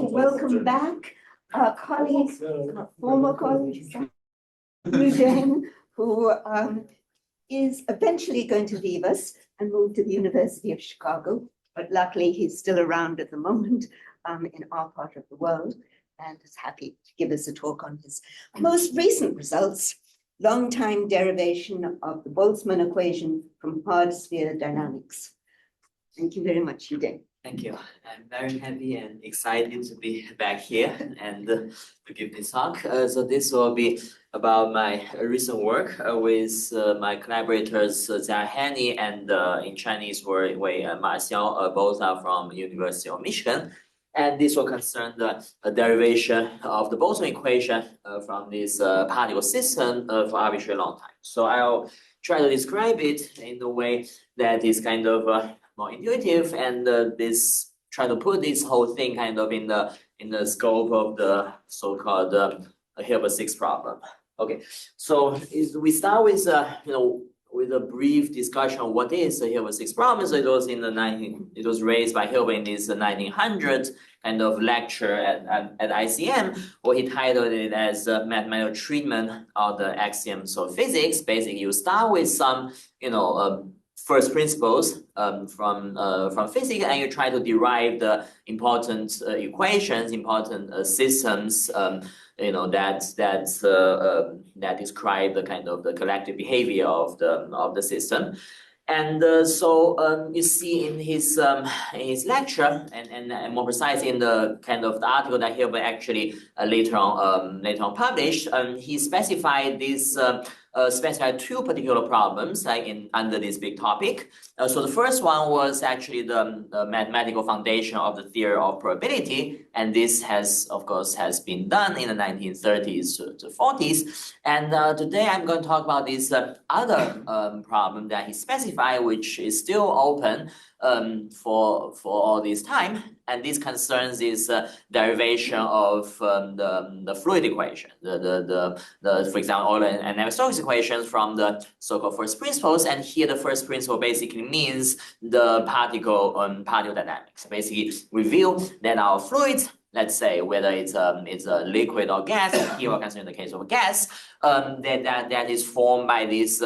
to welcome back our colleagues, our former colleagues, Deng, who is eventually going to leave us and move to the University of Chicago. But luckily, he's still around at the moment in our part of the world and is happy to give us a talk on his most recent results, long-time derivation of the Boltzmann equation from hard sphere dynamics. Thank you very much, Deng. Thank you. I'm very happy and excited to be back here and to give this talk. So this will be about my recent work with my collaborators Zaher, Hani, and in Chinese word, Xiao, both are from University of Michigan. And this will concern the derivation of the Boltzmann equation from this particle system for arbitrarily long time. So I'll try to describe it in a way that is kind of more intuitive, and try to put this whole thing kind of in the scope of the so-called Hilbert 6 problem. Okay, so we start with with a brief discussion of what is the Hilbert 6 problem. So it was raised by Hilbert in this 1900 kind of lecture at ICM, where he titled it as mathematical treatment of the axioms of physics. Basically, you start with some first principles from physics, and you try to derive the important equations, important systems, that describe the kind of the collective behavior of the system. And so you see in his lecture, and more precisely in the kind of the article that Hilbert actually later on published, he specified this. Specified two particular problems under this big topic. So the first one was actually the mathematical foundation of the theory of probability, and this of course has been done in the 1930s to 40s. And today I'm going to talk about this other problem that he specified, which is still open for all this time, and this concerns this derivation of the fluid equation, for example, Euler and Navier-Stokes equations from the so-called first principles. And here the first principle basically means the particle dynamics. Basically, we reveal that our fluids, let's say whether it's a liquid or gas, here we're considering the case of a gas, that is formed by these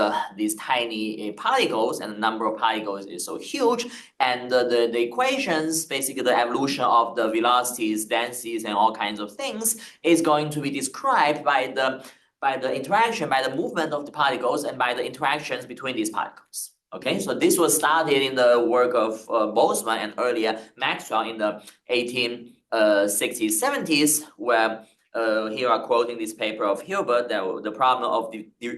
tiny particles, and the number of particles is so huge, and the equations, basically the evolution of the velocities, densities, and all kinds of things is going to be described by the interaction, by the movement of the particles, and by the interactions between these particles. Okay, so this was started in the work of Boltzmann and earlier Maxwell in the 1860s, 70s, where here I'm quoting this paper of Hilbert, the problem of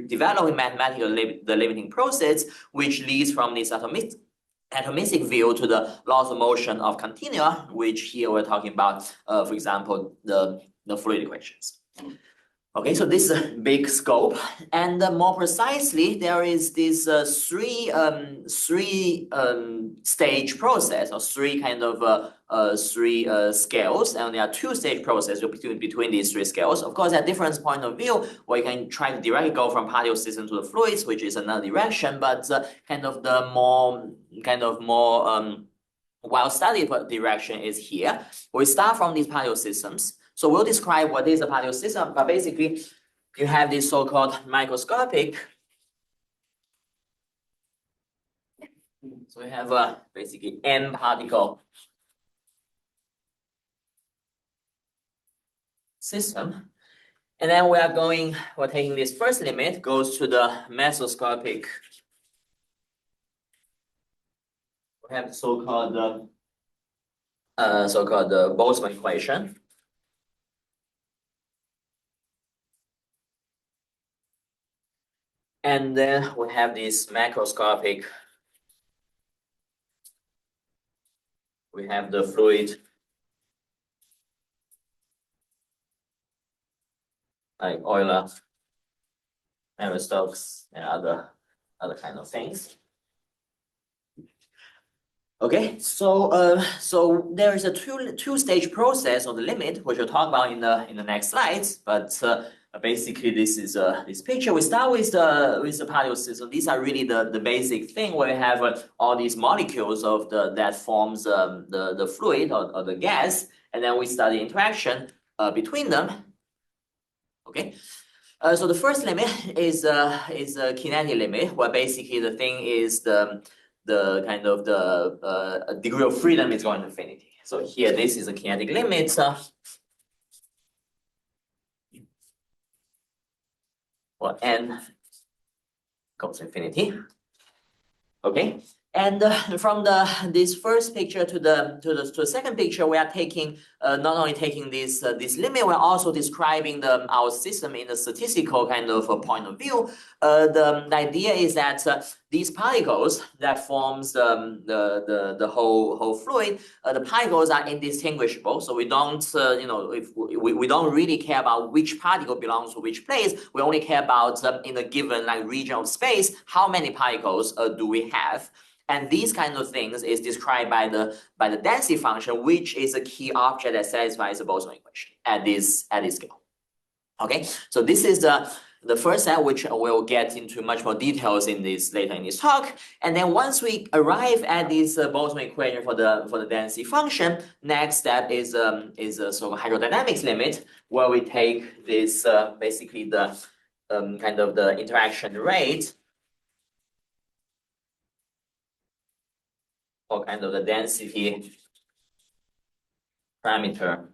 developing mathematically the limiting process, which leads from this atomistic view to the laws of motion of continua, which here we're talking about, for example, the fluid equations. Okay, so this is a big scope, and more precisely, there is this three stage process, or three kind of three scales, and there are two-stage process between these three scales. Of course, at different point of view, where you can try to directly go from particle system to the fluids, which is another direction, but kind of more well-studied direction is here. We start from these particle systems. So we'll describe what is the particle system, but basically you have this so-called microscopic. So we have basically n particle system. And then we're taking this first limit, goes to the mesoscopic. We have the so-called Boltzmann equation. And then we have this macroscopic. We have the fluid, like Euler, Navier-Stokes, and other kind of things. Okay, so there is a two-stage process of the limit, which we'll talk about in the next slides. But basically, this is this picture. We start with the particle system. These are really the basic thing where you have all these molecules that forms the fluid or the gas, and then we study interaction between them. Okay. So the first limit is a kinetic limit, where basically the thing is the kind of the degree of freedom is going to infinity. So here this is a kinetic limit. Well, n goes to infinity. Okay. And from this first picture to the second picture, we are taking not only taking this limit, we're also describing our system in a statistical kind of a point of view. The idea is that these particles that forms the whole fluid, the particles are indistinguishable. So we don't if we don't really care about which particle belongs to which place. We only care about in a given region of space, how many particles do we have. And these kind of things is described by the density function, which is a key object that satisfies the Boltzmann equation at this scale. Okay, so this is the first step, which we'll get into much more details in this later in this talk. And then once we arrive at this Boltzmann equation for the density function, next step is a sort of hydrodynamics limit, where we take this basically the kind of the interaction rate, or kind of the density parameter.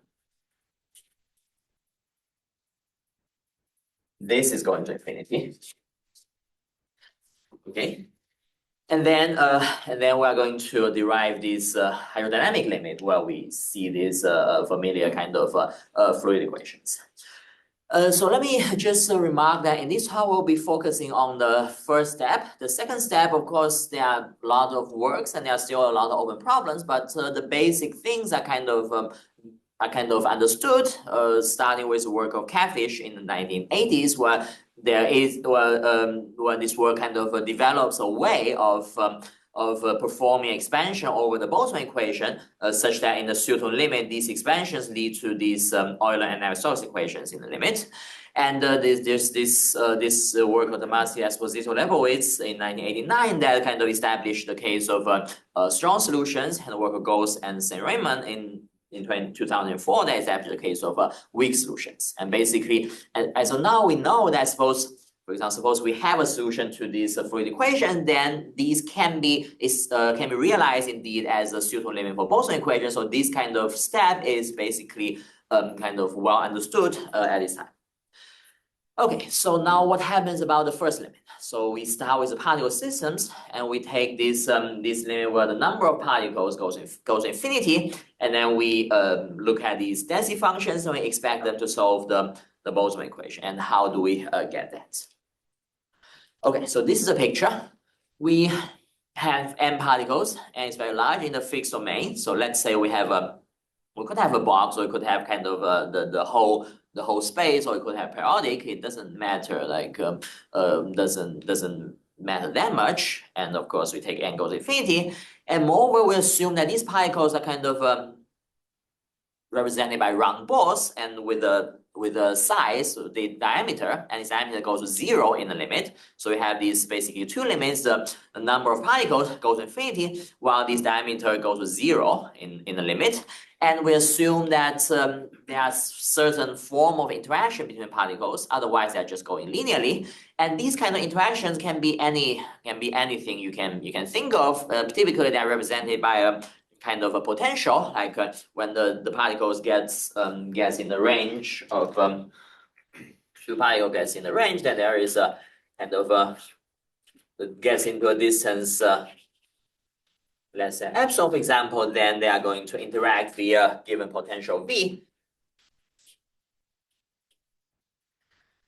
This is going to infinity. Okay. And then we are going to derive this hydrodynamic limit, where we see this familiar kind of fluid equations. So let me just remark that in this talk, we'll be focusing on the first step. The second step, of course, there are a lot of works and there are still a lot of open problems, but the basic things are kind of understood, starting with the work of Cavendish in the 1980s, where this work kind of develops a way of performing expansion over the Boltzmann equation, such that in the Newton limit, these expansions lead to these Euler and Navier-Stokes equations in the limit. And there's this work of the Marcy Esposito-Lebowitz in 1989 that kind of established the case of strong solutions, and the work of Gauss and Saint Raymond in 2004 that established the case of weak solutions. And basically, and so now we know that for example, suppose we have a solution to this fluid equation, then these can be realized indeed as a Newton limit for Boltzmann equation. So this kind of step is basically kind of well understood at this time. Okay, so now what happens about the first limit? So we start with the particle systems, and we take this limit where the number of particles goes to infinity, and then we look at these density functions, and we expect them to solve the Boltzmann equation. And how do we get that? Okay, so this is a picture. We have n particles, and it's very large in the fixed domain. So let's say we could have a box, or we could have kind of the whole space, or it could have periodic. It doesn't matter, doesn't matter that much. And of course, we take n goes to infinity. And moreover, we assume that these particles are kind of represented by round balls, and with the size, the diameter, and its diameter goes to 0 in the limit. So we have these basically two limits. The number of particles goes to infinity, while this diameter goes to 0 in the limit. And we assume that there are certain form of interaction between particles. Otherwise, they're just going linearly. And these kind of interactions can be anything you can think of. Typically, they're represented by a kind of a potential, like when the particles gets in the range of two particles gets in the range, then there is a kind of gets into a distance, let's say epsilon, for example, then they are going to interact via given potential v.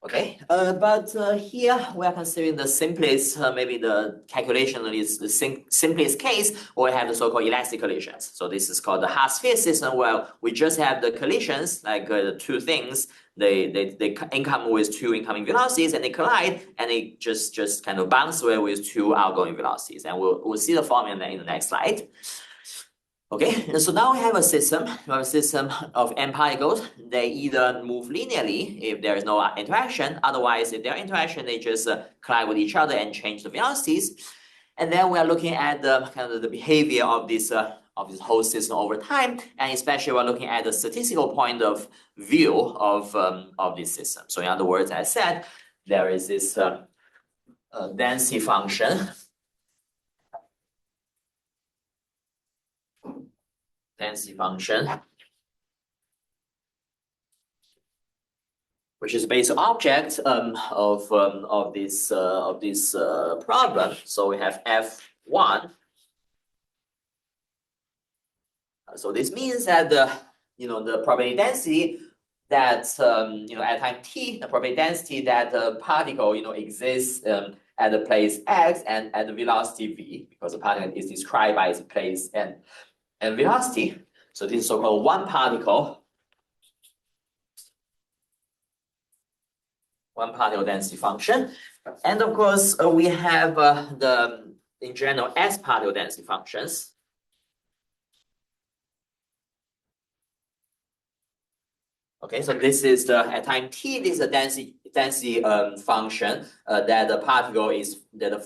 Okay, but here we are considering the simplest, maybe the calculation is the simplest case, where we have the so-called elastic collisions. So this is called the half-sphere system, where we just have the collisions, like the two things, they income with two incoming velocities, and they collide, and they just kind of bounce away with two outgoing velocities. And we'll see the formula in the next slide. Okay, and so now we have a system. We have a system of n particles. They either move linearly if there is no interaction. Otherwise, if there are interaction, they just collide with each other and change the velocities. And then we are looking at the kind of the behavior of this this whole system over time, and especially we're looking at the statistical point of view of this system. So in other words, as I said, there is this density function. Which is basic object of this problem. So we have F1. So this means that the probability density that at time t, the probability density that the particle exists at the place x and at the velocity v, because the particle is described by its place and velocity. So this is so-called one particle density function. And of course, we have in general, S particle density functions. Okay, so this is at time t, this is a density function that the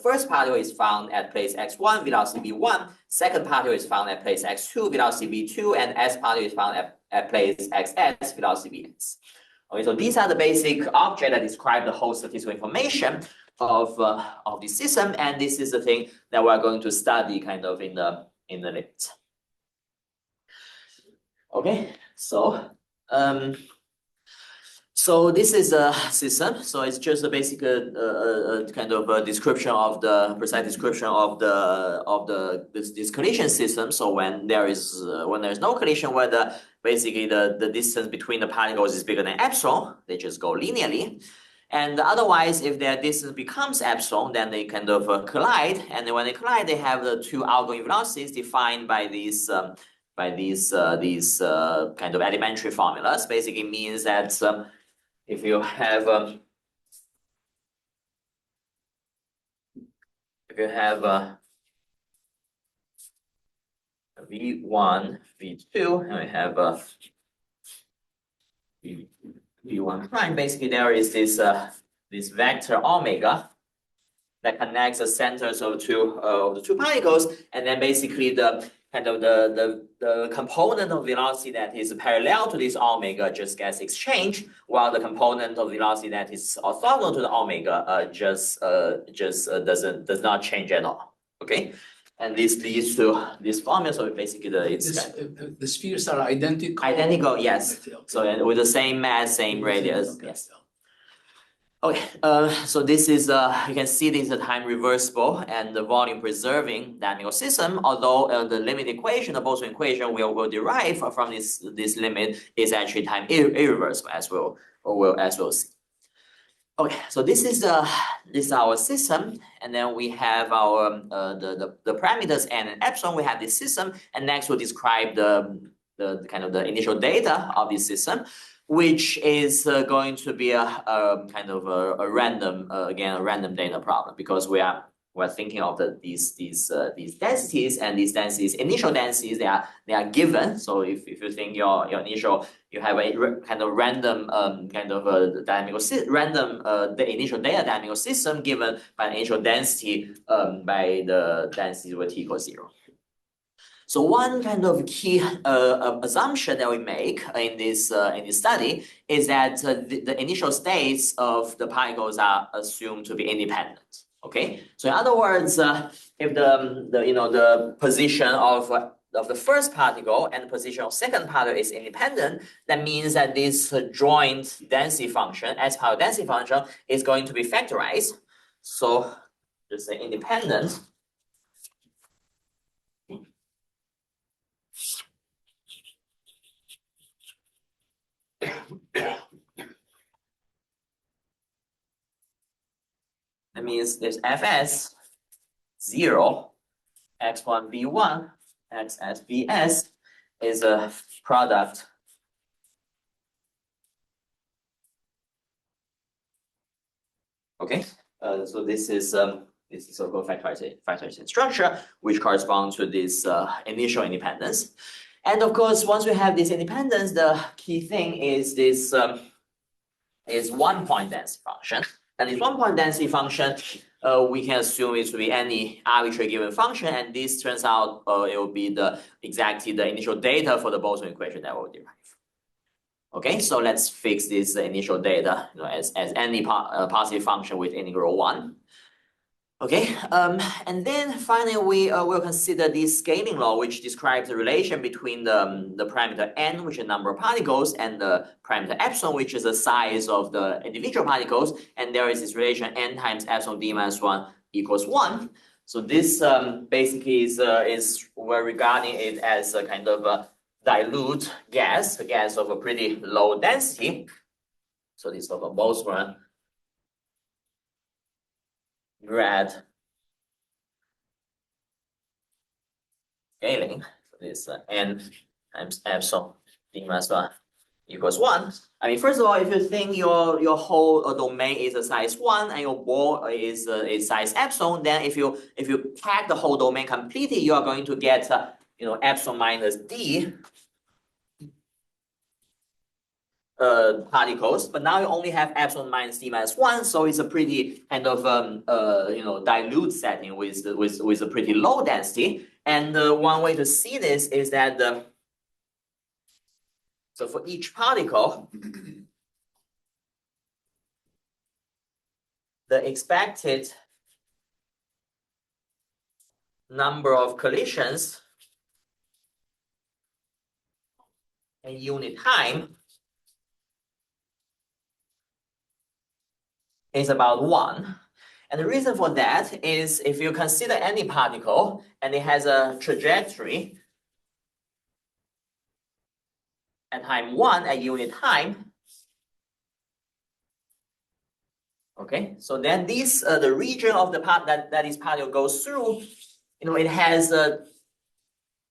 first particle is found at place x1, velocity v1, second particle is found at place x2, velocity v2, and S particle is found at place xs, velocity vx. Okay, so these are the basic objects that describe the whole statistical information of the system, and this is the thing that we're going to study kind of in the limit. Okay, so this is a system. So it's just a basic kind of a description of the precise description of this collision system. So when there's no collision, where basically the distance between the particles is bigger than epsilon, they just go linearly. And otherwise, if their distance becomes epsilon, then they kind of collide. And then when they collide, they have the two outgoing velocities defined by these kind of elementary formulas. Basically means that if you have V1, V2, and we have V1 prime. Basically, there is this vector omega that connects the centers of the two particles, and then basically the component of velocity that is parallel to this omega just gets exchanged, while the component of velocity that is orthogonal to the omega does not change at all. Okay, and this leads to this formula. So basically, the spheres are identical. Identical, yes. So with the same mass, same radius. Okay. Yes. Okay, so this is, you can see this is a time reversible and the volume preserving dynamical system, although the limit equation, the Boltzmann equation will derive from this limit is actually time irreversible, as we'll see. Okay, so this is our system, and then we have our the parameters n and epsilon. We have this system, and next we'll describe the kind of the initial data of this system, which is going to be a kind of a random random data problem, because we're thinking of these densities, and these densities, initial densities, they are given. So if you think your initial, you have a kind of random the initial data dynamical system given by the initial density by the density where t equals 0. So one kind of key assumption that we make in this study is that the initial states of the particles are assumed to be independent. Okay, so in other words, if the position of the first particle and the position of second particle is independent, that means that this joint density function, S particle density function, is going to be factorized. So just say independent. That means there's Fs 0, x1 v1, xs vs is a product okay. So this is so-called factorization structure, which corresponds to this initial independence. And of course, once we have this independence, the key thing is this is one-point density function. And this one-point density function we can assume it to be any arbitrary given function, and this turns out it will be exactly the initial data for the Boltzmann equation that we'll derive. Okay, so let's fix this initial data, as any positive function with integral 1. Okay, and then finally we will consider this scaling law, which describes the relation between the parameter n, which is the number of particles, and the parameter epsilon, which is the size of the individual particles. And there is this relation n times epsilon d minus 1 equals 1. So this basically is we're regarding it as a kind of a dilute gas, a gas of a pretty low density. So this is of a Boltzmann grad scaling. So this n times epsilon d minus 1 equals 1. I mean, first of all, if you think your whole domain is a size 1 and your ball is size epsilon, then if you pack the whole domain completely, you are going to get epsilon minus d particles, but now you only have epsilon minus d minus 1, so it's a pretty kind of dilute setting with a pretty low density. And one way to see this is that so for each particle, the expected number of collisions in unit time is about 1. And the reason for that is if you consider any particle and it has a trajectory at time 1 at unit time, okay, so then this the region of the part that this particle goes through, it has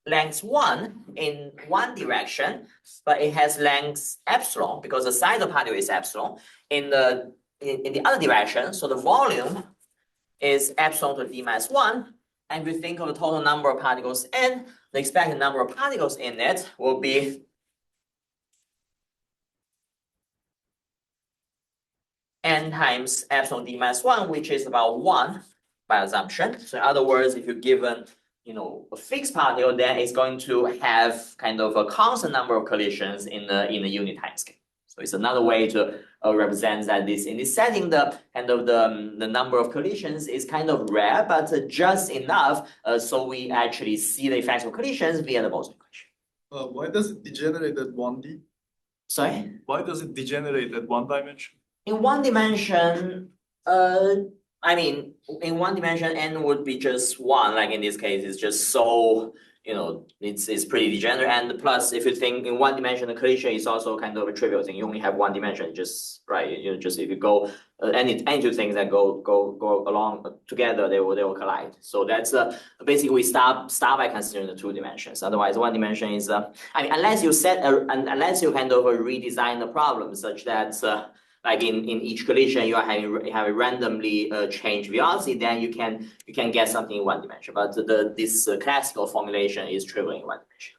length 1 in one direction, but it has length epsilon because the size of the particle is epsilon in the other direction. So the volume is epsilon to d minus 1. And if you think of the total number of particles n, the expected number of particles in it will be n times epsilon d minus 1, which is about 1 by assumption. So in other words, if you're given a fixed particle, then it's going to have kind of a constant number of collisions in the unit time scale. So it's another way to represent that in this setting, the number of collisions is kind of rare, but just enough so we actually see the effects of collisions via the Boltzmann equation. Why does it degenerate at 1D? Sorry? Why does it degenerate at 1 dimension? In one dimension, I mean, in one dimension, n would be just 1. Like in this case, it's just so, it's pretty degenerate. And plus, if you think in one dimension, the collision is also kind of a trivial thing. You only have one dimension, just right. Just if you go any two things that go along together, they will collide. So that's basically we start by considering the two dimensions. Otherwise, one dimension is I mean, unless you kind of redesign the problem such that. Like in each collision, you have a randomly changed velocity, then you can get something in one dimension. But this classical formulation is trivial in one dimension.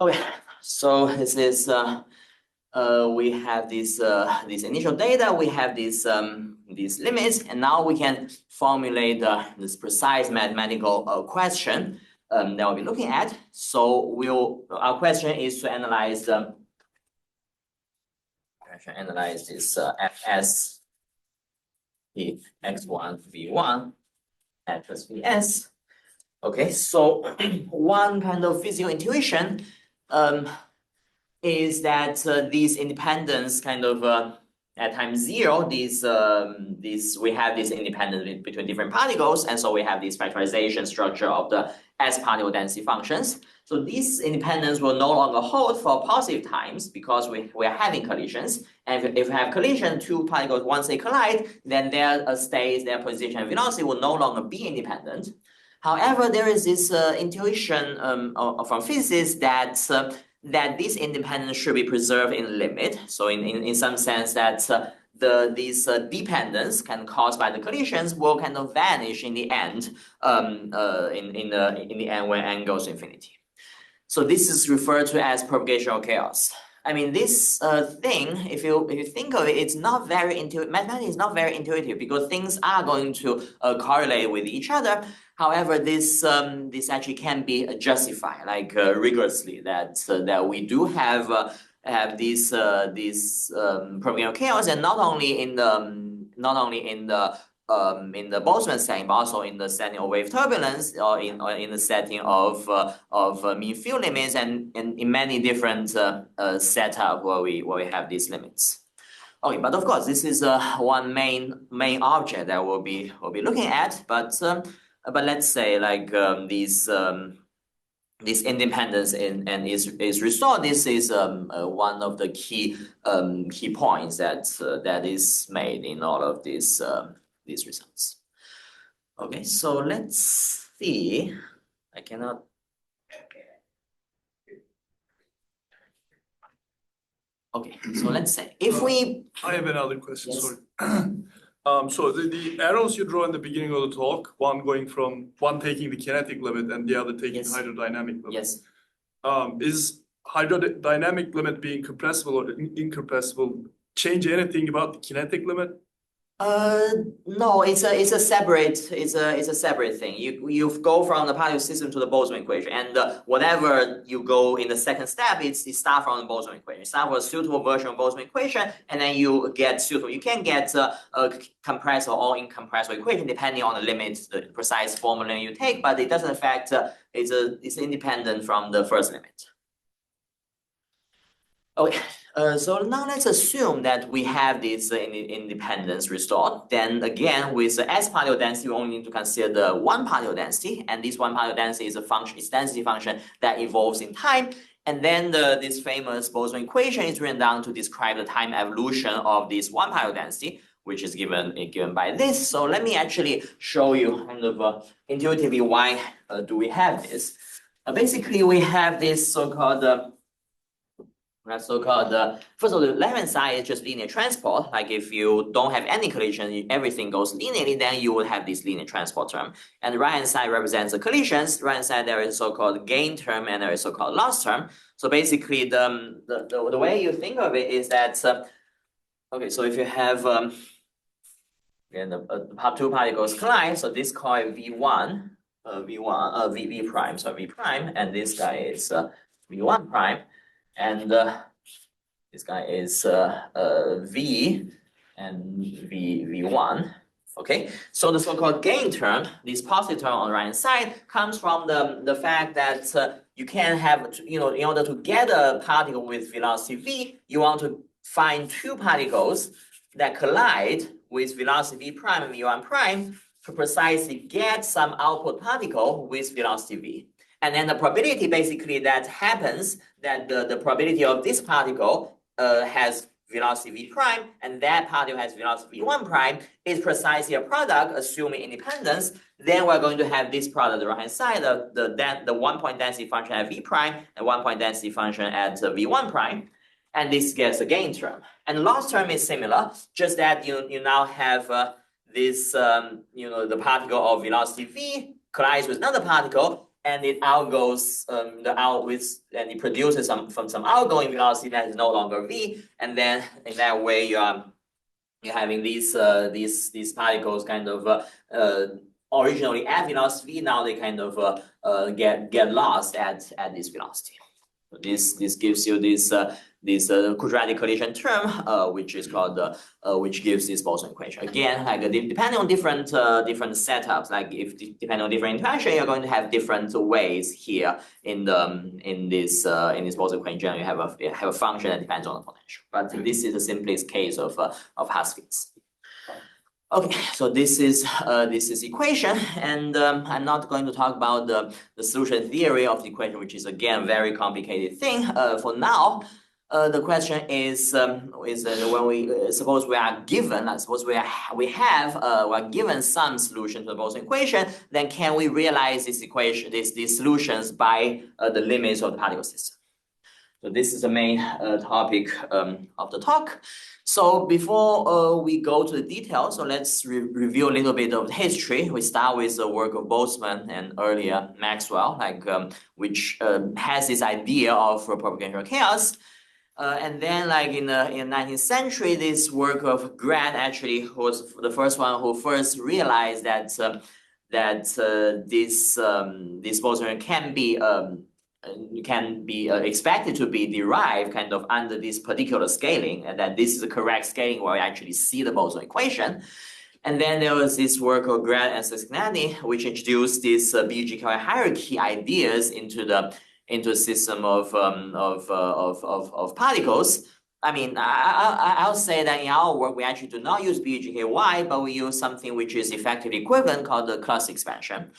Okay, so this is we have this initial data, we have these limits, and now we can formulate this precise mathematical question that we'll be looking at. So our question is to analyze this Fs the x1 v1 at plus Vs. Okay, so one kind of physical intuition is that these independence kind of at time 0, we have this independence between different particles, and so we have this factorization structure of the S particle density functions. So this independence will no longer hold for positive times because we are having collisions. And if we have collision, two particles, once they collide, then their states, their position and velocity will no longer be independent. However, there is this intuition from physicists that this independence should be preserved in limit. So in some sense that these dependence caused by the collisions will kind of vanish in the end, in the end when n goes to infinity. So this is referred to as propagational chaos. I mean, this thing, if you think of it, it's not very intuitive. Mathematics is not very intuitive because things are going to correlate with each other. However, this actually can be justified like rigorously that we do have these propagation chaos, and not only in the Boltzmann setting, but also in the setting of wave turbulence, or in the setting of mean field limits, and in many different setup where we have these limits. Okay, but of course this is one main object that we'll be looking at. But let's say like this independence and is restored. This is one of the key points that is made in all of these results. Okay, so let's see. I cannot. Okay, so let's say if we. I have another question. Yes. Sorry. So the arrows you draw in the beginning of the talk, one taking the kinetic limit and the other taking Yes. hydrodynamic limit. Yes. Is hydrodynamic limit being compressible or incompressible change anything about the kinetic limit? No, it's a separate thing. You go from the particle system to the Boltzmann equation, and whatever you go in the second step, it starts from the Boltzmann equation. You start with a suitable version of Boltzmann equation, and then you get suitable. You can get a compressible or incompressible equation depending on the limits, the precise formula you take, but it doesn't affect. It's independent from the first limit. Okay, so now let's assume that we have this independence restored. Then again, with the S particle density, we only need to consider the one particle density, and this one particle density is a function, it's density function that evolves in time. And then this famous Boltzmann equation is written down to describe the time evolution of this one particle density, which is given by this. So let me actually show you kind of intuitively why do we have this. Basically, we have this so-called first of all, the left-hand side is just linear transport. Like if you don't have any collision, everything goes linearly, then you will have this linear transport term. And the right-hand side represents the collisions. Right-hand side, there is a so-called gain term and there is a so-called loss term. So basically, the way you think of it is that, okay, so if you have, and the two particles collide, so this called V1, V prime, so V prime, and this guy is V1 prime. And this guy is V and V1. Okay, so the so-called gain term, this positive term on the right side, comes from the fact that you can have, in order to get a particle with velocity v, you want to find two particles that collide with velocity v prime and v1 prime to precisely get some output particle with velocity v. And then the probability basically that happens, that the probability of this particle has velocity v prime, and that particle has velocity v1 prime, is precisely a product, assuming independence. Then we're going to have this product on the right hand side, the 1-point density function at v prime and 1-point density function at v1 prime. And this gets a gain term. And loss term is similar, just that you now have this, the particle of velocity v collides with another particle, and it outgoes and it produces some outgoing velocity that is no longer v, and then in that way you're having these particles kind of originally at velocity v, now they kind of get lost at this velocity. So this gives you this quadratic collision term, which is called which gives this Boltzmann equation. Again, like depending on different setups, like if depending on different interaction, you're going to have different ways here in this Boltzmann equation. You have a function that depends on the potential. But this is the simplest case of Husky. Okay, so this is equation, and I'm not going to talk about the solution theory of the equation, which is again a very complicated thing. For now, the question is when we suppose we are given, suppose we are given some solution to the Boltzmann equation, then can we realize this equation, these solutions by the limits of the particle system? So this is the main topic of the talk. So before we go to the details, so let's review a little bit of the history. We start with the work of Boltzmann and earlier Maxwell, which has this idea of propagation chaos. And then like in the 19th century, this work of Grant actually was the first one who first realized that this Boltzmann can be expected to be derived kind of under this particular scaling, and that this is the correct scaling where we actually see the Boltzmann equation. And then there was this work of Grant and Hani, which introduced this BGK hierarchy ideas into a system of particles. I mean, I'll say that in our work we actually do not use BGKY, but we use something which is effectively equivalent called the cluster expansion.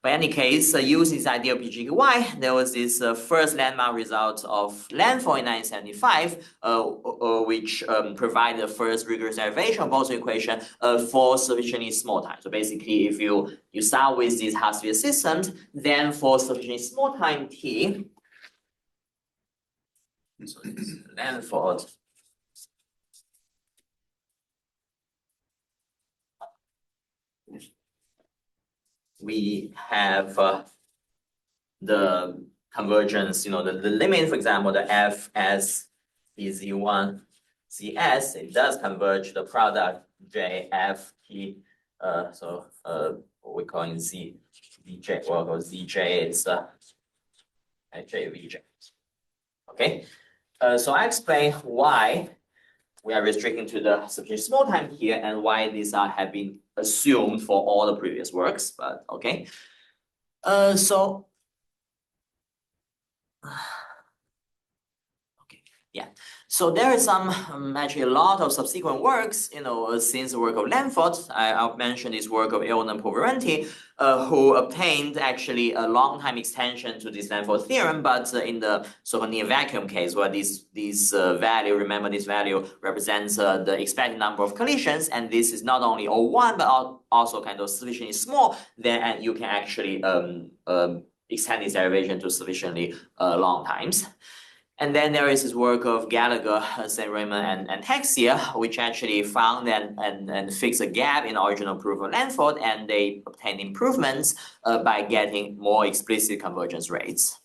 But in any case, using this idea of BGKY, there was this first landmark result of Lanford in 1975, which provided the first rigorous derivation of Boltzmann equation for sufficiently small time. So basically, if you start with these half-sphere systems, then for sufficiently small time t, so it's Lanford. We have the convergence, the limit, for example, the Fs is Z1, Cs, it does converge the product J, F, T, so we call it Z, Vj, well, Zj is J, Vj. Okay, so I explain why we are restricting to the sufficient small time here and why these have been assumed for all the previous works, but okay. So So there is actually a lot of subsequent works, since the work of Lanford. I'll mention this work of Eoin and Poverenti, who obtained actually a long time extension to this Lanford theorem, but in the so-called near vacuum case, where this value, remember this value represents the expected number of collisions, and this is not only O1, but also kind of sufficiently small, then you can actually extend this derivation to sufficiently long times. And then there is this work of Gallagher, St. Raymond, and Texier, which actually found and fixed a gap in the original proof of Lanford, and they obtained improvements by getting more explicit convergence rates.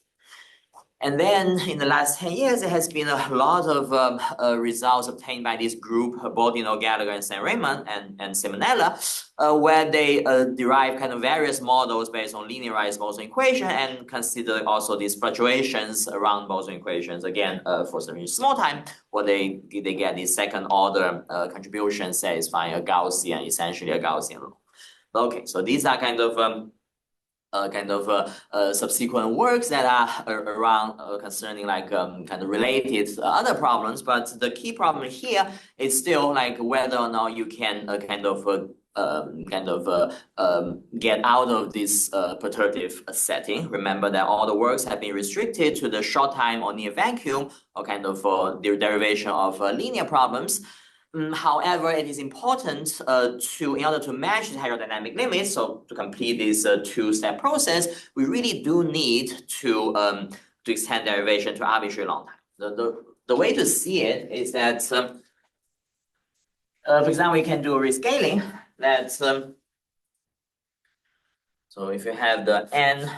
And then in the last 10 years, there has been a lot of results obtained by this group, both Gallagher and St. Raymond and Simonella, where they derive kind of various models based on linearized Boltzmann equation and consider also these fluctuations around Boltzmann equations, again, for some small time, where they get this second order contribution satisfying a Gaussian, essentially a Gaussian law. Okay, so these are kind of subsequent works that are around concerning kind of related other problems, but the key problem here is still like whether or not you can get out of this perturbative setting. Remember that all the works have been restricted to the short time or near vacuum or kind of the derivation of linear problems. However, it is important in order to match the hydrodynamic limits, so to complete this two-step process, we really do need to extend derivation to arbitrary long time. The way to see it is that, for example, we can do a rescaling. That so if you have the n,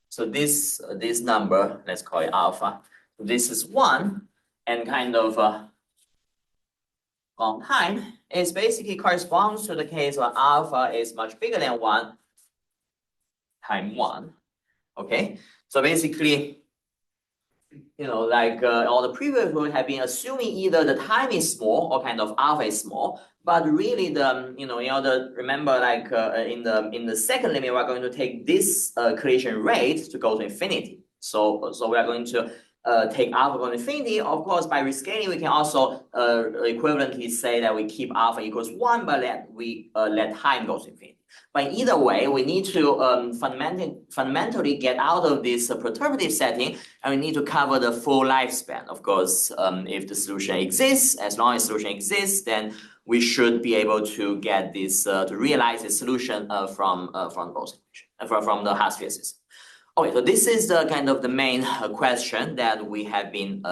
so this number, let's call it alpha. This is 1, and kind of long time is basically corresponds to the case where alpha is much bigger than 1 times 1. Okay, so basically, like all the previous work have been assuming either the time is small or kind of alpha is small, but really remember, like in the second limit, we're going to take this collision rate to go to infinity. So we are going to take alpha going to infinity. Of course, by rescaling, we can also equivalently say that we keep alpha equals 1, but let time go to infinity. But either way, we need to fundamentally get out of this perturbative setting, and we need to cover the full lifespan. Of course, if the solution exists, as long as the solution exists, then we should be able to get this to realize the solution from the half-sphere system. Okay, so this is the kind of the main question that we have been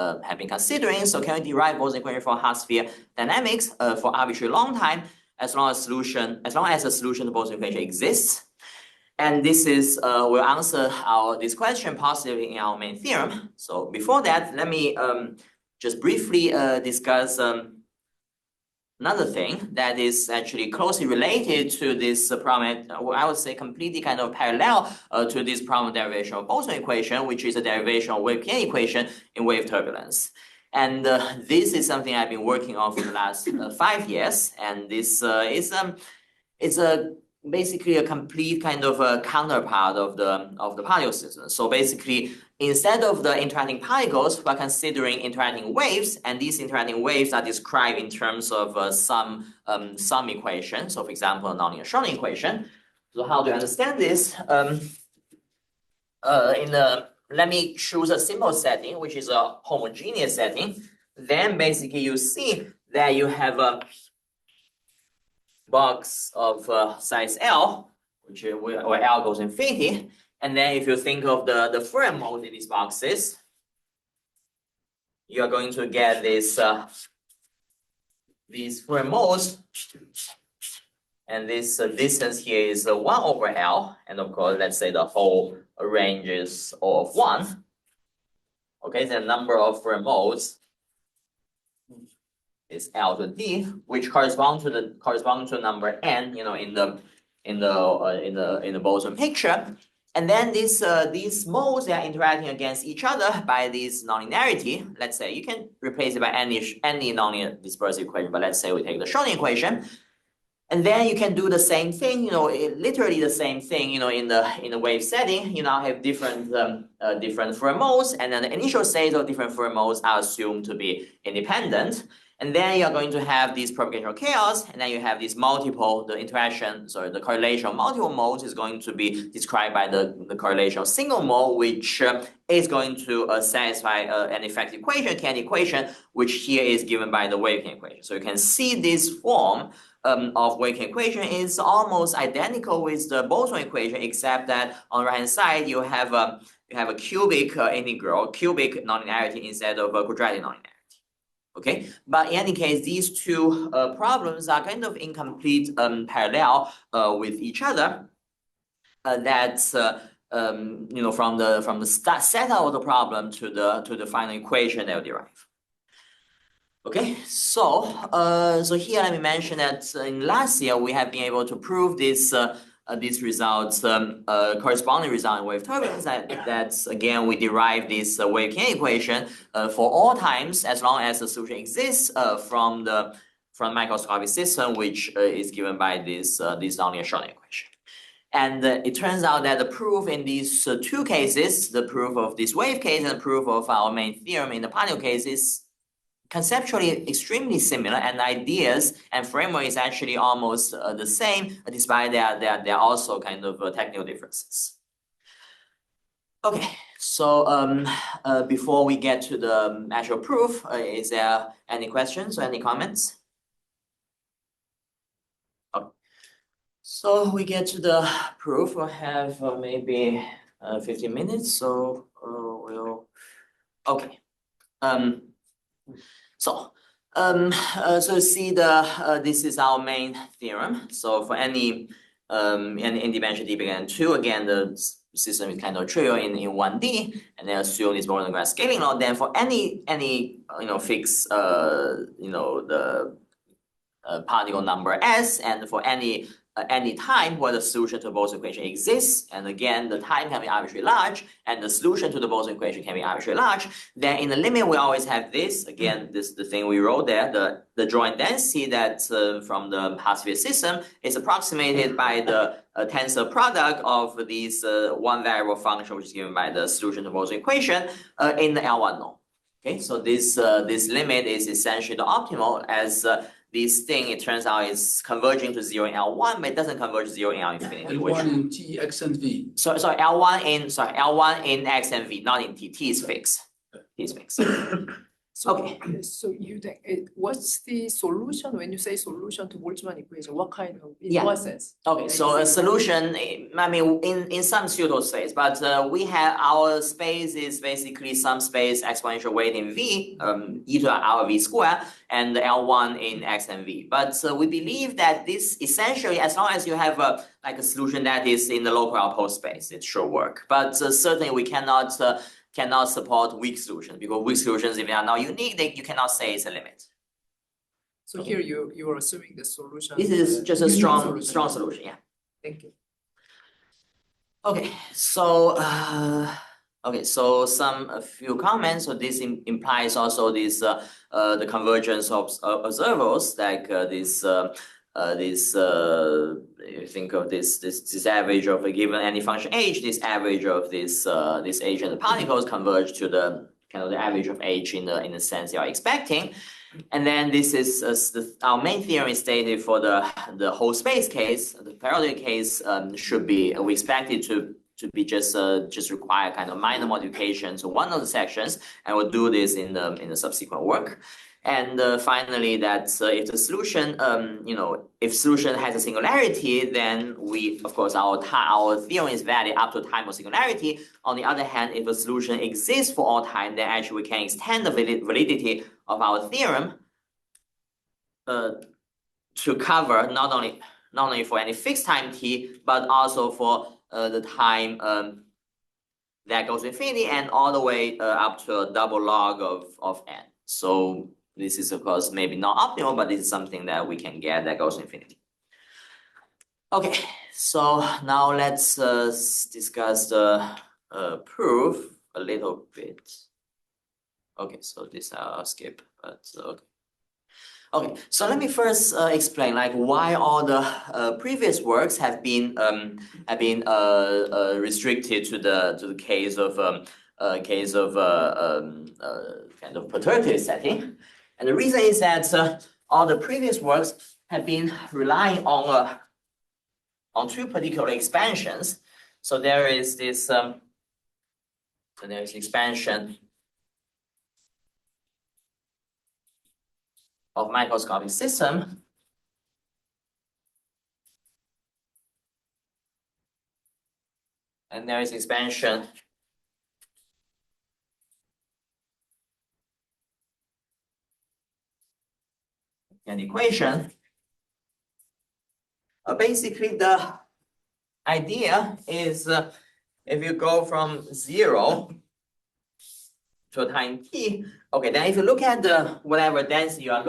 considering. So can we derive Boltzmann equation for half-sphere dynamics for arbitrary long time as long as the solution to Boltzmann equation exists? And this is will answer this question positively in our main theorem. So before that, let me just briefly discuss another thing that is actually closely related to this problem. I would say completely kind of parallel to this problem derivation of Boltzmann equation, which is a derivation of wave kinetic equation in wave turbulence. And this is something I've been working on for the last 5 years, and this is basically a complete kind of a counterpart of the particle system. So basically, instead of the interacting particles, we're considering interacting waves, and these interacting waves are described in terms of some equation. So for example, a nonlinear Schrodinger equation. So how do you understand this? Let me choose a simple setting, which is a homogeneous setting. Then basically you see that you have a box of size L, where L goes infinity. And then if you think of the Fourier modes in these boxes, you are going to get these Fourier modes. And this distance here is 1 over L. And of course, let's say the whole range is O of 1. Okay, the number of Fourier modes is L to D, which correspond to number n, in the Boltzmann picture. And then these modes, they are interacting against each other by this nonlinearity. Let's say you can replace it by any nonlinear dispersive equation, but let's say we take the Schrodinger equation. And then you can do the same thing, literally the same thing, in the wave setting. You now have different Fourier modes, and then the initial states of different Fourier modes are assumed to be independent. And then you're going to have this propagational chaos, and then you have this the correlation of multiple modes is going to be described by the correlation of single mode, which is going to satisfy an effective equation, kinetic equation, which here is given by the wave kinetic equation. So you can see this form of wave kinetic equation is almost identical with the Boltzmann equation, except that on the right hand side you have a cubic integral, cubic nonlinearity instead of a quadratic nonlinearity. Okay, but in any case, these two problems are kind of in complete parallel with each other. That's from the setup of the problem to the final equation they'll derive. Okay, so here let me mention that in last year we have been able to prove these results, corresponding result in wave turbulence. That's again we derive this wave kinetic equation for all times as long as the solution exists from microscopic system, which is given by this nonlinear Schrodinger equation. And it turns out that the proof in these two cases, the proof of this wave case and the proof of our main theorem in the particle case, is conceptually extremely similar, and ideas and framework is actually almost the same, despite there are also kind of technical differences. Okay, so before we get to the actual proof, is there any questions or any comments? Okay. So we get to the proof. We'll have maybe 15 minutes, so okay. So see this is our main theorem. So for any n-dimensional d bigger than 2, again the system is kind of trivial in 1D, and then assume this Boltzmann scaling law. Then for any fixed the particle number s, and for any time where the solution to the Boltzmann equation exists, and again the time can be arbitrarily large, and the solution to the Boltzmann equation can be arbitrarily large, then in the limit we always have this, again, the thing we wrote there, the joint density that from the positive system is approximated by the tensor product of these one variable function, which is given by the solution to the Boltzmann equation in the L1 node. Okay, so this limit is essentially the optimal, as this thing, it turns out, is converging to 0 in L1, but it doesn't converge to 0 in L infinity. L1 in T, X, and V. Sorry, L1 in X and V, not in T. T is fixed. T is fixed. Okay. So you think, what's the solution, when you say solution to Boltzmann equation, what kind of, in Yeah. what sense? Okay, so a solution, I mean, in some pseudo space, but we have our space is basically some space exponential weight in V, e to the power V square, and L1 in X and V. But we believe that this essentially, as long as you have like a solution that is in the local outpost space, it should work. But certainly we cannot support weak solutions, because weak solutions, if they are not unique, you cannot say it's a limit. So here you are assuming the solution. This is just a unique strong solution, yeah. Thank you. Okay, so a few comments. So this implies also this the convergence of observables, like you think of this average of a given any function h, this average of this h and the particles converge to the kind of the average of h in the sense you are expecting. And then this is our main theorem is stated for the whole space case. The parallel case should be, we expect it to be just require kind of minor modification to one of the sections, and we'll do this in the subsequent work. And finally, that if the solution, if solution has a singularity, then we, of course, our theorem is valid up to time of singularity. On the other hand, if a solution exists for all time, then actually we can extend the validity of our theorem to cover not only for any fixed time t, but also for the time that goes to infinity and all the way up to a double log of n. So this is, of course, maybe not optimal, but this is something that we can get that goes to infinity. Okay, so now let's discuss the proof a little bit. Okay, so this I'll skip, but okay. Okay, so let me first explain like why all the previous works have been restricted to the case of kind of perturbative setting. And the reason is that all the previous works have been relying on two particular expansions. So there is this expansion of microscopic system, and there is expansion and equation. Basically, the idea is if you go from 0 to a time t, okay, then if you look at the whatever density you are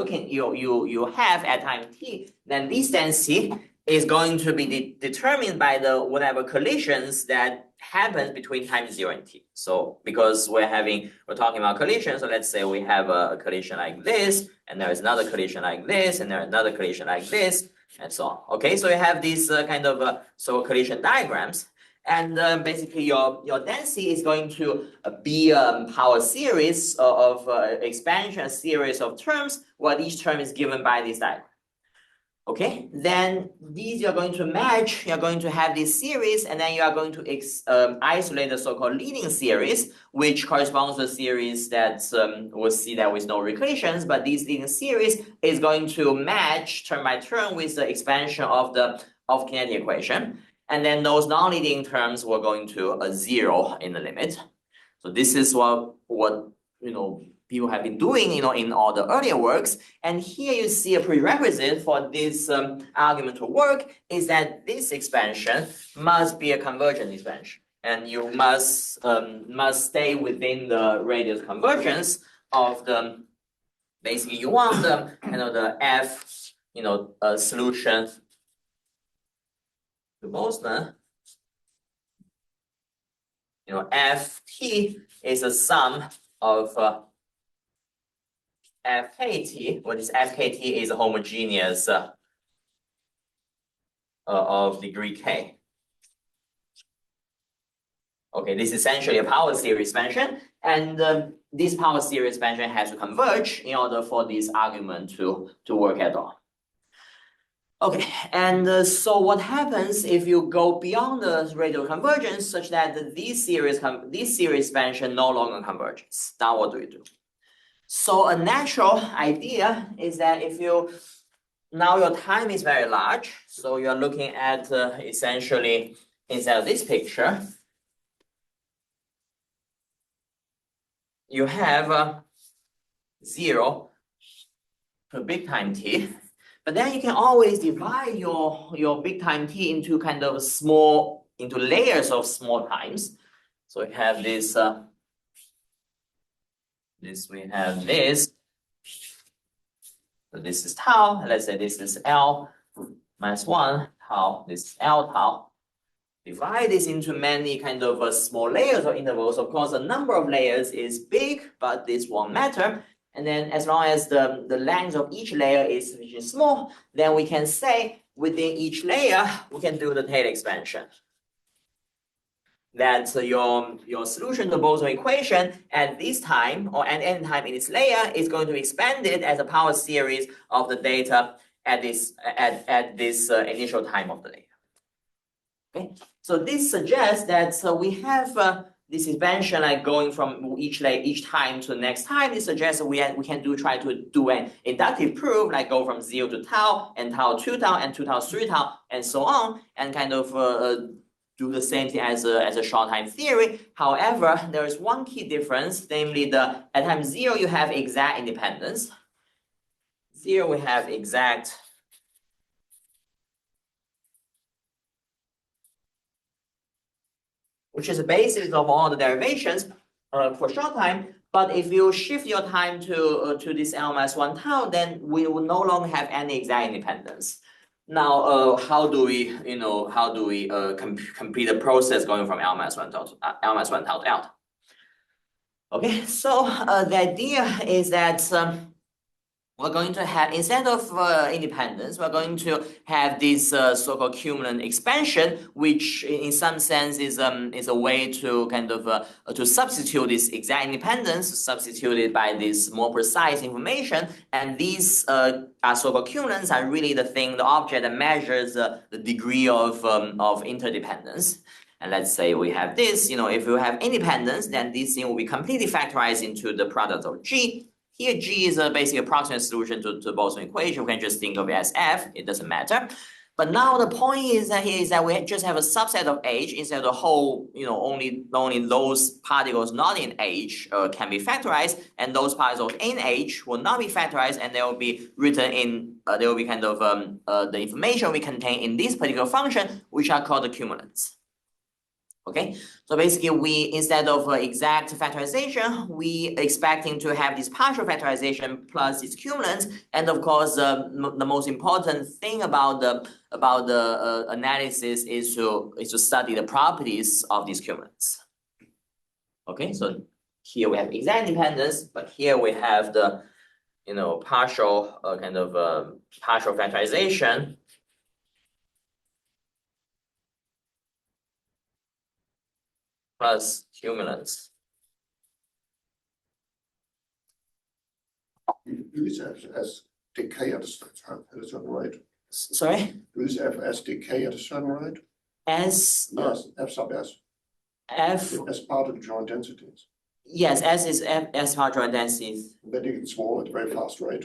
you have at time t, then this density is going to be determined by the whatever collisions that happens between time 0 and t. So because we're talking about collisions, so let's say we have a collision like this, and there is another collision like this, and there is another collision like this, and so on. Okay, so you have these kind of collision diagrams. And basically, your density is going to be power series of expansion series of terms, where each term is given by this diagram. Okay, then these you're going to match. You're going to have this series, and then you are going to isolate the so-called leading series, which corresponds to a series that we'll see that with no recursions. But this leading series is going to match term by term with the expansion of kinetic equation. And then those non-leading terms were going to a 0 in the limit. So this is what people have been doing, in all the earlier works. And here you see a prerequisite for this argument to work is that this expansion must be a convergent expansion, and you must stay within the radius convergence of the. Basically, you want the F, solution to Boltzmann, Ft is a sum of Fkt, where this Fkt is a homogeneous of degree k. Okay, this is essentially a power series expansion, and this power series expansion has to converge in order for this argument to work at all. Okay, and so what happens if you go beyond the radial convergence such that this series expansion no longer converges? Now what do you do? So a natural idea is that if you, now your time is very large, so you're looking at essentially, instead of this picture, you have 0 per big time t, but then you can always divide your big time t into kind of small, into layers of small times. So we have this, we have this. So this is tau, let's say this is L minus 1 tau, this is L tau. Divide this into many kind of small layers or intervals. Of course, the number of layers is big, but this won't matter. And then as long as the length of each layer is sufficiently small, then we can say within each layer, we can do the Taylor expansion. That your solution to the Boltzmann equation at this time or at any time in this layer is going to be expanded as a power series of the data at this initial time of the layer. Okay, so this suggests that we have this expansion like going from each time to the next time. This suggests that we can try to do an inductive proof, like go from 0 to tau and tau 2 tau and 2 tau 3 tau and so on, and kind of do the same thing as a short time theory. However, there is one key difference, namely at time 0 you have exact independence. 0 we have exact which is the basis of all the derivations for short time. But if you shift your time to this L minus 1 tau, then we will no longer have any exact independence. Now, how do we complete the process going from L minus 1 tau to L minus 1 tau to L tau? Okay, so the idea is that we're going to have, instead of independence, we're going to have this so-called cumulant expansion, which in some sense is a way to kind of to substitute this exact independence, substituted by this more precise information. And these so-called cumulants are really the object that measures the degree of interdependence. And let's say we have this, if you have independence, then this thing will be completely factorized into the product of G. Here, G is a basic approximate solution to the Boltzmann equation. We can just think of it as F. It doesn't matter. But now the point is that we just have a subset of H instead of the whole, only those particles not in H can be factorized, and those particles in H will not be factorized, and they will be written in, they will be kind of the information we contain in this particular function, which are called the cumulants. Okay, so basically we, instead of exact factorization, we expecting to have this partial factorization plus its cumulants. And of course, the most important thing about the analysis is to study the properties of these cumulants. Okay, so here we have exact independence, but here we have the partial partial factorization. Plus cumulants. Do this as decay at a certain rate. Sorry? Do this F as decay at a certain rate? S. Yes, F sub S. F. As part of the joint densities. Yes, S is F as part of joint densities. Then it gets small at a very fast rate.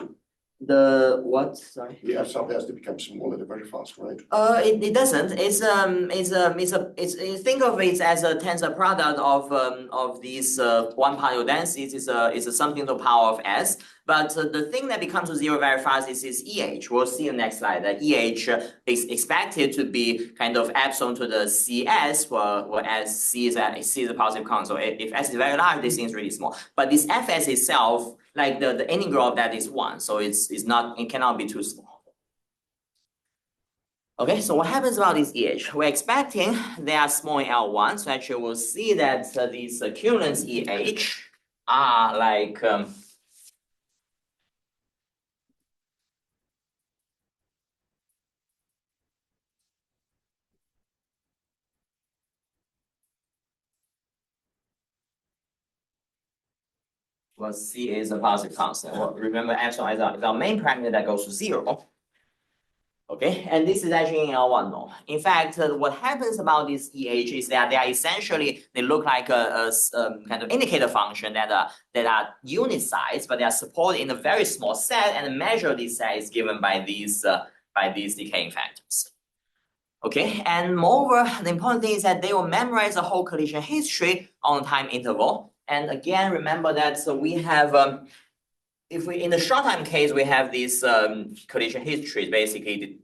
The what? Sorry. The F sub S to become small at a very fast rate. It doesn't. It's think of it as a tensor product of these one particle densities. Is something to the power of S. But the thing that becomes to 0 very fast is EH. We'll see in the next slide that EH is expected to be kind of epsilon to the CS, whereas C is a positive count. So if S is very large, this thing is really small. But this Fs itself, like the integral of that is 1, so it cannot be too small. Okay, so what happens about this EH? We're expecting they are small in L1, so actually we'll see that these cumulants EH are like well, C is a positive constant. Well, remember epsilon is our main parameter that goes to 0. Okay, and this is actually in L1 norm. In fact, what happens about this EH is that they are essentially, they look like a kind of indicator function that are unit size, but they are supported in a very small set, and the measure of this set is given by these decaying factors. Okay, and moreover, the important thing is that they will memorize the whole collision history on a time interval. And again, remember that we have if we in the short time case we have these collision histories basically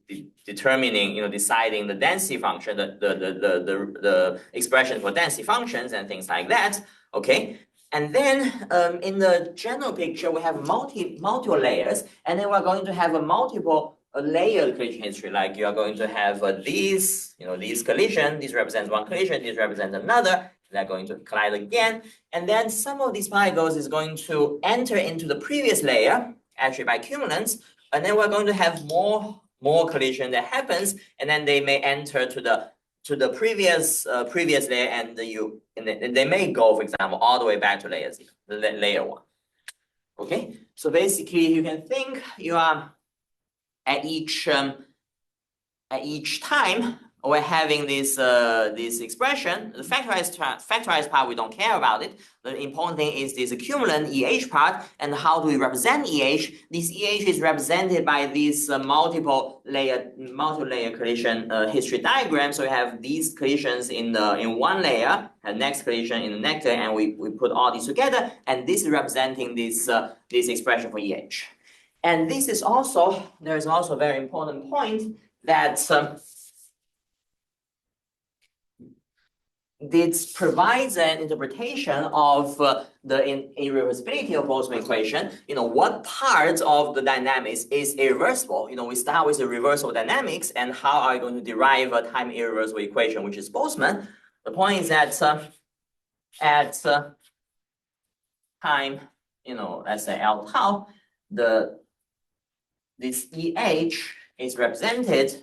determining, deciding the density function, the expression for density functions and things like that. Okay, and then in the general picture we have multiple layers, and then we're going to have a multiple layered collision history. Like you are going to have these collision. This represents one collision. This represents another. They're going to collide again. And then some of these particles is going to enter into the previous layer, actually by cumulants. And then we're going to have more collision that happens, and then they may enter to the previous layer, and they may go, for example, all the way back to layer 1. Okay, so basically you can think you are at each time we're having this expression. The factorized part, we don't care about it. The important thing is this cumulant EH part, and how do we represent EH? This EH is represented by this multiple layer collision history diagram. So we have these collisions in one layer, and next collision in the next layer, and we put all these together, and this is representing this expression for EH. And this is also, there is also a very important point that this provides an interpretation of the irreversibility of Boltzmann equation. What part of the dynamics is irreversible? We start with the reversible dynamics, and how are we going to derive a time irreversible equation, which is Boltzmann? The point is that at time, let's say L tau, this EH is represented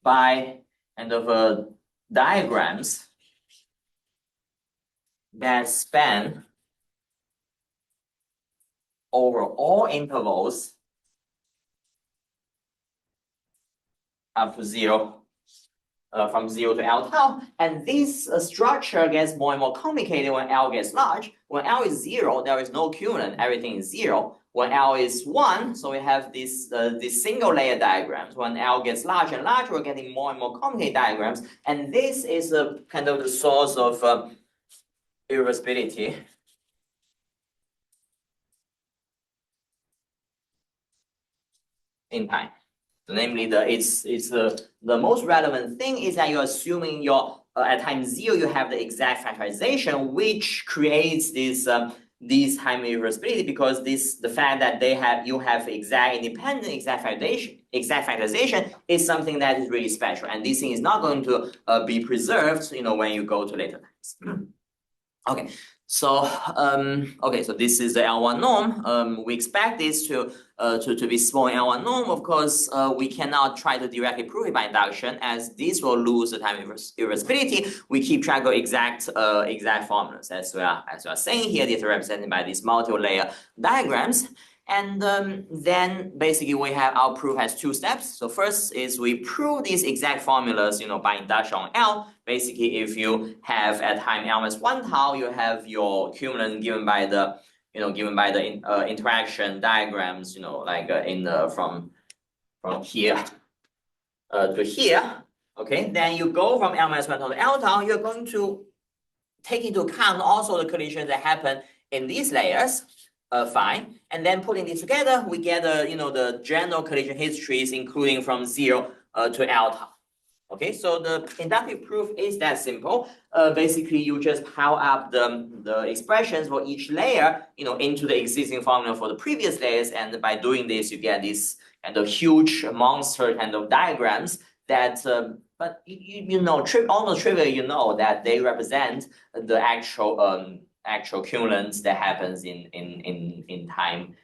by kind of diagrams that span over all intervals up to 0, from 0 to L tau. And this structure gets more and more complicated when L gets large. When L is 0, there is no cumulant, everything is 0. When L is 1, so we have this single layer diagrams. When L gets larger and larger, we're getting more and more complicated diagrams. And this is kind of the source of irreversibility. In time. So namely, the most relevant thing is that you're assuming at time 0 you have the exact factorization, which creates this time irreversibility, because the fact that you have exact independent exact factorization is something that is really special, and this thing is not going to be preserved when you go to later times. Okay, so so this is the L1 norm. We expect this to be small in L1 norm. Of course, we cannot try to directly prove it by induction, as this will lose the time irreversibility. We keep track of exact formulas, as we are saying here. These are represented by these multi-layer diagrams. And then basically we have our proof has 2 steps. So first is we prove these exact formulas, by induction on L. Basically, if you have at time L minus 1 tau, you have your cumulant given by the interaction diagrams, like from here to here. Okay, then you go from L minus 1 tau to L tau. You're going to take into account also the collisions that happen in these layers. Fine, and then putting these together, we get the general collision histories, including from 0 to L tau. Okay, so the inductive proof is that simple. Basically, you just pile up the expressions for each layer, into the existing formula for the previous layers, and by doing this, you get this kind of huge monster kind of diagrams that. But almost trivial, that they represent the actual cumulants that happens in time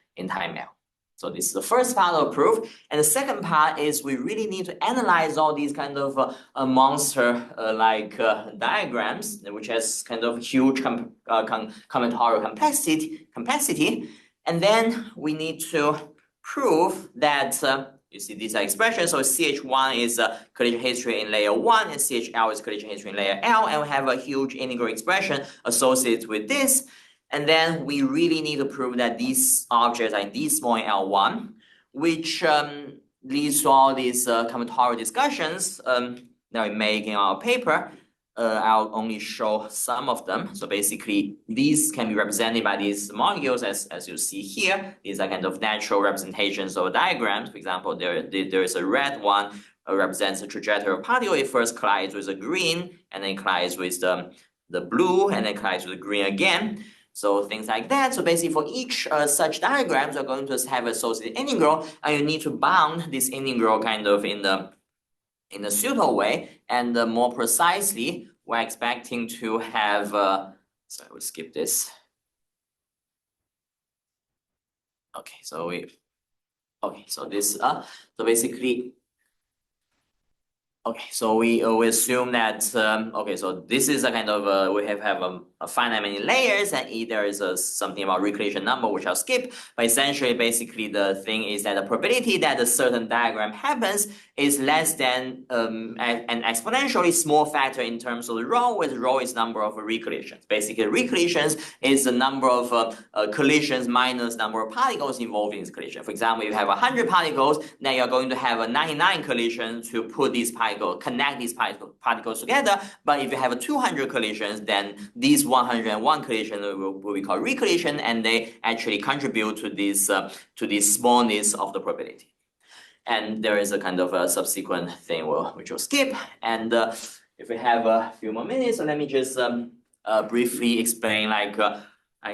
L. So this is the first part of the proof, and the second part is we really need to analyze all these kind of monster like diagrams, which has kind of huge combinatorial complexity, and then we need to prove that you see these are expressions. So CH1 is collision history in layer 1, and CHL is collision history in layer L, and we have a huge integral expression associated with this. And then we really need to prove that these objects are indeed small in L1, which leads to all these combinatorial discussions that we make in our paper. I'll only show some of them. So basically, these can be represented by these molecules as you see here. These are kind of natural representations of diagrams. For example, there is a red one represents the trajectory of particle. It first collides with the green, and then collides with the blue, and then collides with the green again. So things like that. So basically, for each such diagrams, you're going to have associated integral, and you need to bound this integral kind of in a pseudo way, and more precisely, we're expecting to have. Sorry, we'll skip this. Okay, so this. So basically. Okay, so we assume that okay, so this is a kind of we have a finite many layers, and there is something about recreation number which I'll skip. But essentially, basically, the thing is that the probability that a certain diagram happens is less than an exponentially small factor in terms of the rho, where the rho is number of recollisions. Basically, recollisions is the number of collisions minus number of particles involved in this collision. For example, if you have 100 particles, then you're going to have a 99 collisions to put these connect these particles together. But if you have 200 collisions, then these 101 collisions will be called recollision, and they actually contribute to this smallness of the probability. And there is a kind of a subsequent thing which we'll skip. And if we have a few more minutes, so let me just briefly explain like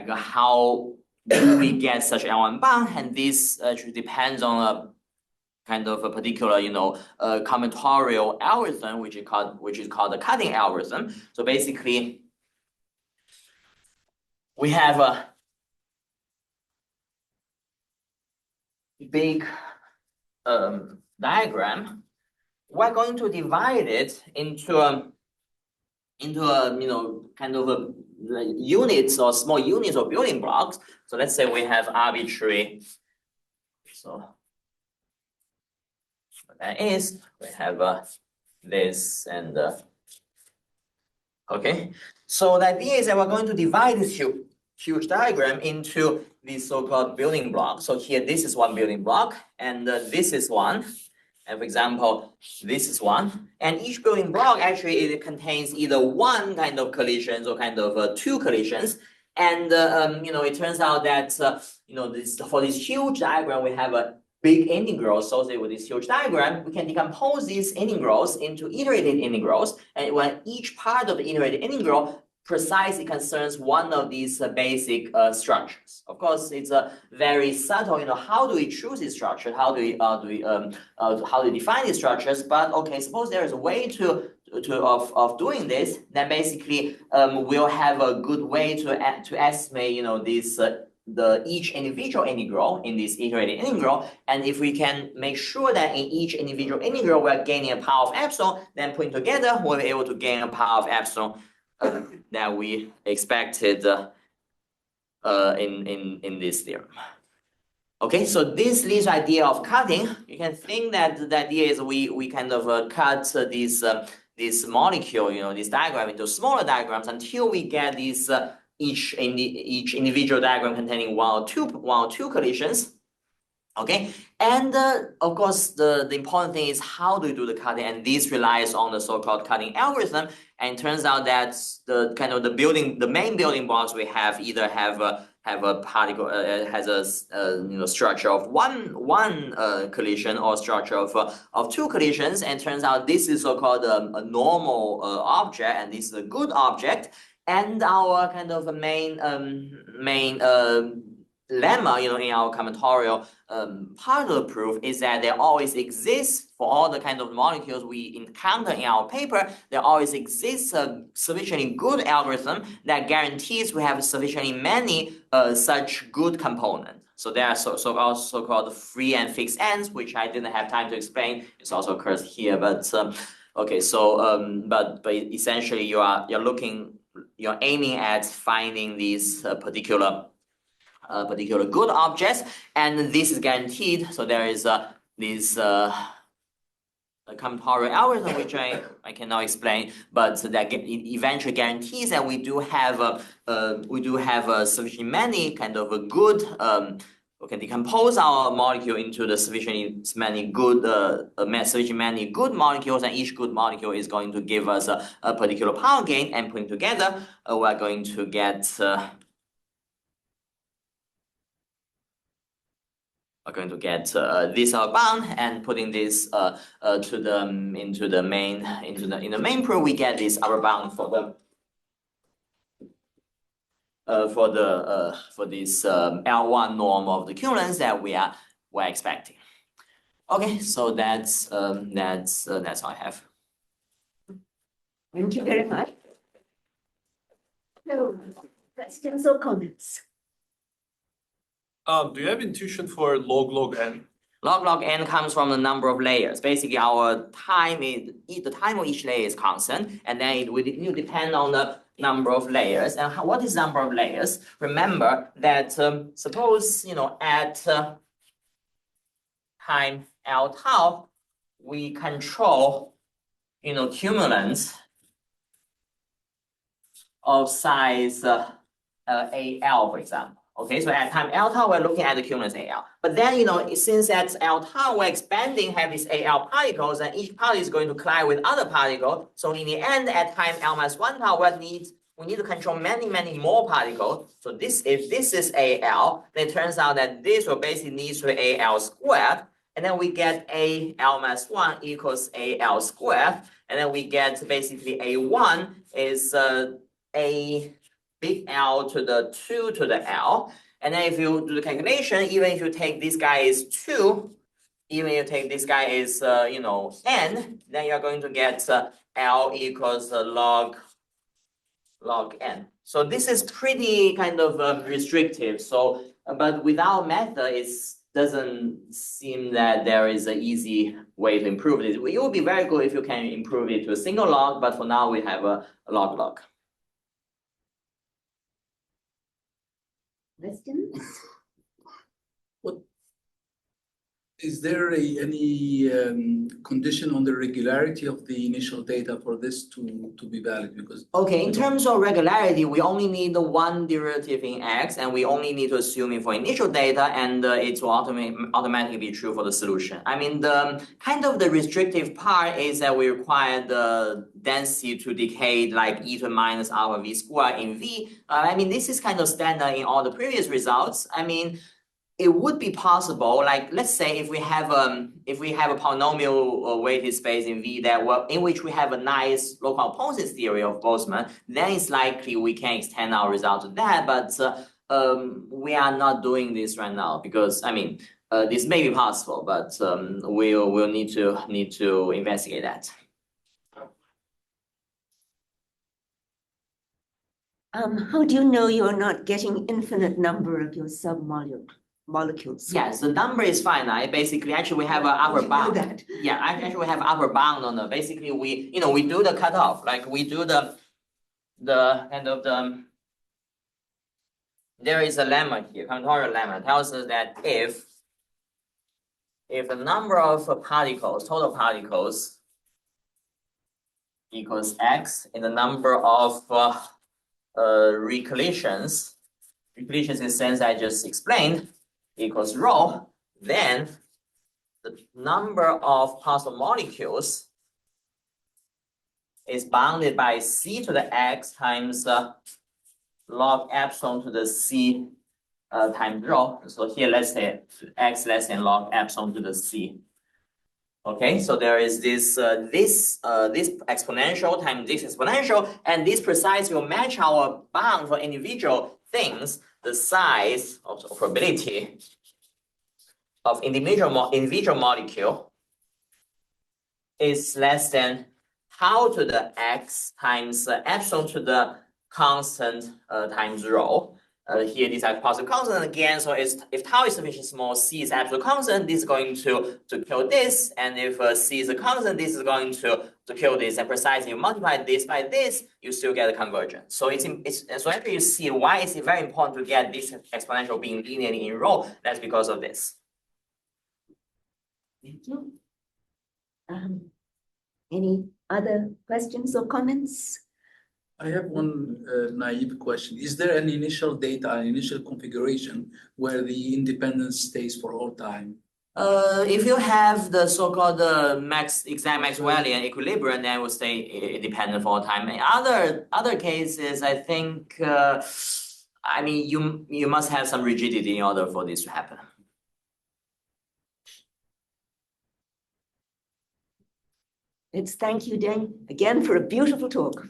how do we get such L1 bound, and this actually depends on a kind of a particular, combinatorial algorithm, which is called the cutting algorithm. So basically, we have a big diagram. We're going to divide it into a kind of a units or small units or building blocks. So let's say we have arbitrary. So that is, we have this and okay. So the idea is that we're going to divide this huge diagram into these so-called building blocks. So here, this is one building block, and this is one. And for example, this is one. And each building block actually it contains either one kind of collisions or kind of two collisions. And it turns out that for this huge diagram, we have a big integral associated with this huge diagram. We can decompose these integrals into iterated integrals, and when each part of the iterated integral precisely concerns one of these basic structures. Of course, it's very subtle. How do we choose these structures? How do we define these structures? But okay, suppose there is a way of doing this. Then basically, we'll have a good way to estimate, each individual integral in this iterated integral. And if we can make sure that in each individual integral we're gaining a power of epsilon, then putting together we'll be able to gain a power of epsilon that we expected in this theorem. Okay, so this leads to the idea of cutting. You can think that the idea is we kind of cut this molecule, this diagram into smaller diagrams until we get these each individual diagram containing one or two collisions. Okay, and of course the important thing is how do you do the cutting, and this relies on the so-called cutting algorithm. And it turns out that the main building blocks we have either have a particle has a structure of one collision or structure of two collisions. And it turns out this is so-called a normal object, and this is a good object. And our kind of main lemma, in our combinatorial part of the proof is that there always exists for all the kind of molecules we encounter in our paper. There always exists a sufficiently good algorithm that guarantees we have sufficiently many such good components. So there are so-called free and fixed ends, which I didn't have time to explain. It also occurs here, but okay. So but essentially you're aiming at finding these particular particular good objects, and this is guaranteed. So there is this a combinatorial algorithm which I cannot explain, but that eventually guarantees that we do have sufficiently many kind of a good we can decompose our molecule into the sufficiently many good molecules, and each good molecule is going to give us a particular power gain, and putting together we are going to get this bound, and putting this into the main proof, we get this upper bound for this L1 norm of the cumulants that we're expecting. Okay, so that's all I have. Thank you very much. So, questions or comments? Do you have intuition for log n? Log n comes from the number of layers. Basically, our time the time of each layer is constant, and then it will depend on the number of layers. And what is number of layers? Remember that suppose at time L tau, we control cumulants of size AL, for example. Okay, so at time L tau, we're looking at the cumulants AL. But then, since at L tau, we're expanding, have these AL particles, and each particle is going to collide with other particles. So in the end, at time L minus 1 tau, we need to control many more particles. So if this is AL, then it turns out that this will basically lead to AL squared. And then we get AL minus 1 equals AL squared. And then we get basically A1 is A big L to the 2 to the L. And then if you do the calculation, even if you take this guy is 2, even if you take this guy is n, then you're going to get L equals log n. So this is pretty kind of restrictive. So, but without method, it doesn't seem that there is an easy way to improve this. It would be very good if you can improve it to a single log, but for now we have a log. Questions? Is there any condition on the regularity of the initial data for this to be valid? Because okay, in terms of regularity, we only need the one derivative in x, and we only need to assume it for initial data, and it will automatically be true for the solution. I mean, the kind of the restrictive part is that we require the density to decay like e to the minus alpha v squared in V. I mean, this is kind of standard in all the previous results. I mean, it would be possible, like let's say if we have a polynomial weighted space in V in which we have a nice local opposite theory of Boltzmann, then it's likely we can extend our result to that. But we are not doing this right now because I mean this may be possible, but we'll need to investigate that. How do you know you're not getting infinite number of your molecules? Yes, the number is finite. Basically, actually, we have an upper bound. That. Yeah, actually, we have upper bound on the. Basically, we do the cutoff. Like we do the kind of the. There is a lemma here. Combinatorial lemma tells us that if the number of total particles, equals x, in the number of recollisions in the sense I just explained, equals rho, then the number of possible molecules is bounded by c to the x times log epsilon to the c times rho. So here let's say x less than log epsilon to the c. Okay, so there is this this exponential times this exponential, and this precisely will match our bound for individual things. The size of the probability of individual molecule is less than tau to the x times epsilon to the constant times rho. here these are positive constant again. So it's, if tau is sufficiently small, C is absolute constant, this is going to kill this. And if C is a constant, this is going to kill this. And precisely you multiply this by this, you still get a convergence. So so after you see why is it very important to get this exponential being linearly in row, that's because of this. Thank you. Any other questions or comments? I have one naive question. Is there an initial data, an initial configuration where the independence stays for all time? If you have the so-called exact Maxwellian equilibrium, then it will stay independent for all time. In other cases, I think, I mean, you must have some rigidity in order for this to happen. Let's thank you, Deng, again for a beautiful talk.